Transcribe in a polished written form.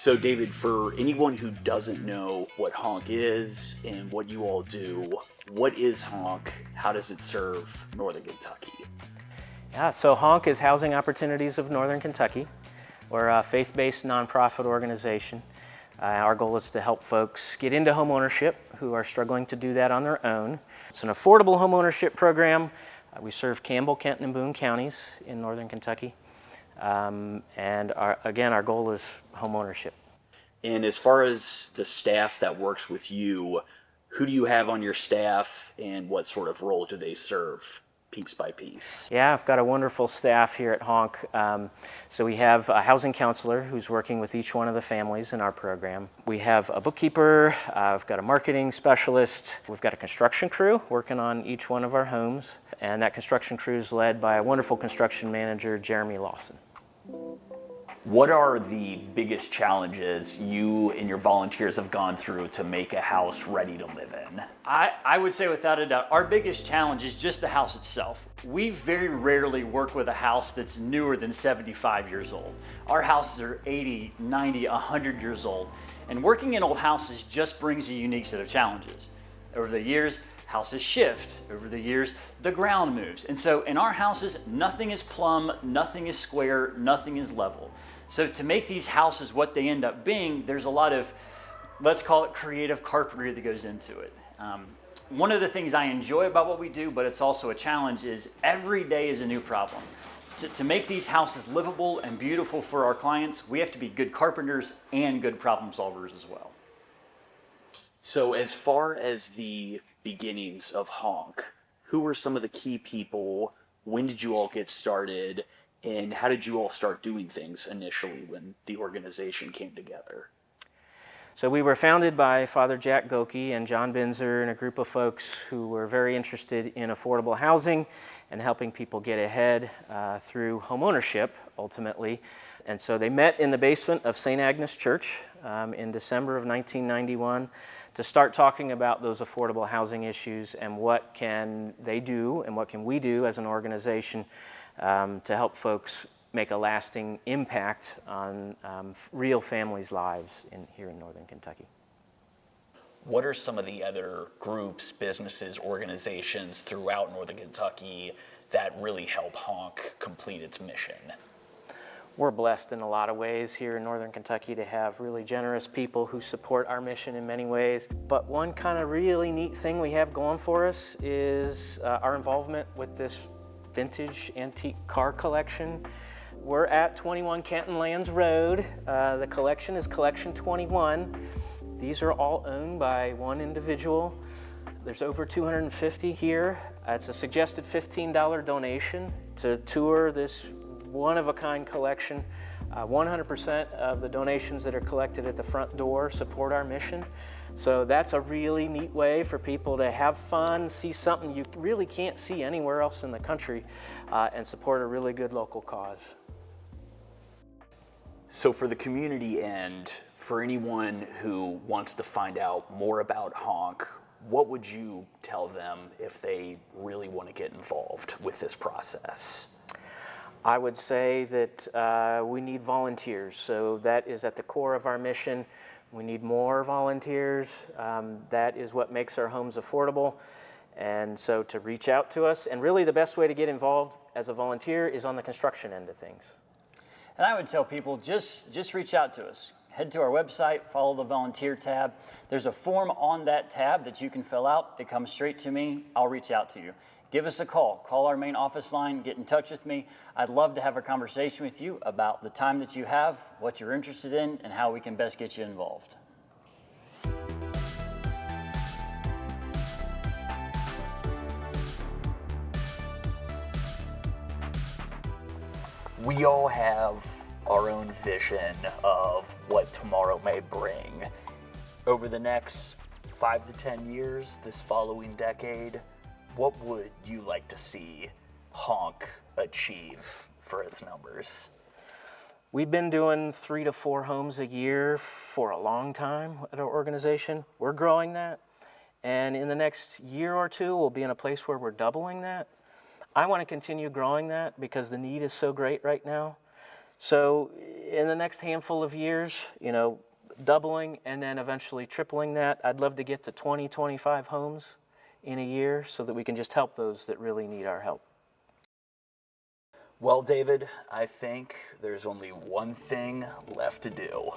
So, David, for anyone who doesn't know what Honk is and what you all do, what is Honk? How does it serve Northern Kentucky? Yeah, so H.O.N.K is Housing Opportunities of Northern Kentucky. We're a faith-based nonprofit organization. Our goal is to help folks get into homeownership who are struggling to do that on their own. It's an affordable homeownership program. We serve Campbell, Kenton, and Boone counties in Northern Kentucky. And our goal is homeownership. And as far as the staff that works with you, who do you have on your staff and what sort of role do they serve piece by piece? Yeah, I've got a wonderful staff here at H.O.N.K. So we have a housing counselor who's working with each one of the families in our program. We have a bookkeeper, I've got a marketing specialist, we've got a construction crew working on each one of our homes, and that construction crew is led by a wonderful construction manager, Jeremy Lawson. What are the biggest challenges you and your volunteers have gone through to make a house ready to live in? I would say without a doubt, our biggest challenge is just the house itself. We very rarely work with a house that's newer than 75 years old. Our houses are 80, 90, 100 years old. And working in old houses just brings a unique set of challenges. Over the years, houses shift. Over the years, the ground moves. And so in our houses, nothing is plumb, nothing is square, nothing is level. So to make these houses what they end up being, there's a lot of, let's call it creative carpentry that goes into it. One of the things I enjoy about what we do, but it's also a challenge, is every day is a new problem. To make these houses livable and beautiful for our clients, we have to be good carpenters and good problem solvers as well. So as far as the beginnings of H.O.N.K, who were some of the key people? When did you all get started? And how did you all start doing things initially when the organization came together? So we were founded by Father Jack Goki and John Binzer and a group of folks who were very interested in affordable housing and helping people get ahead through homeownership, ultimately. And so they met in the basement of St. Agnes Church in December of 1991 to start talking about those affordable housing issues and what can they do and what can we do as an organization to help folks make a lasting impact on real families' lives here in Northern Kentucky. What are some of the other groups, businesses, organizations throughout Northern Kentucky that really help H.O.N.K complete its mission? We're blessed in a lot of ways here in Northern Kentucky to have really generous people who support our mission in many ways. But one kind of really neat thing we have going for us is our involvement with this vintage antique car collection. We're at 21 Canton Lands Road. The collection is Collection 21. These are all owned by one individual. There's over 250 here. It's a suggested $15 donation to tour this one-of-a-kind collection. 100% of the donations that are collected at the front door support our mission. So that's a really neat way for people to have fun, see something you really can't see anywhere else in the country, and support a really good local cause. So for the community and for anyone who wants to find out more about H.O.N.K, what would you tell them if they really want to get involved with this process? I would say that we need volunteers. So that is at the core of our mission. We need more volunteers. That is what makes our homes affordable. And so to reach out to us, and really the best way to get involved as a volunteer is on the construction end of things. And I would tell people, just reach out to us. Head to our website, follow the volunteer tab. There's a form on that tab that you can fill out. It comes straight to me. I'll reach out to you. Give us a call. Call our main office line. Get in touch with me. I'd love to have a conversation with you about the time that you have, what you're interested in, and how we can best get you involved. We all have our own vision of what tomorrow may bring. Over the next 5 to 10 years, this following decade, what would you like to see H.O.N.K achieve for its numbers? We've been doing 3 to 4 homes a year for a long time at our organization. We're growing that. And in the next year or two, we'll be in a place where we're doubling that. I want to continue growing that because the need is so great right now. So in the next handful of years, you know, doubling and then eventually tripling that, I'd love to get to 20, 25 homes in a year so that we can just help those that really need our help. Well, David, I think there's only one thing left to do.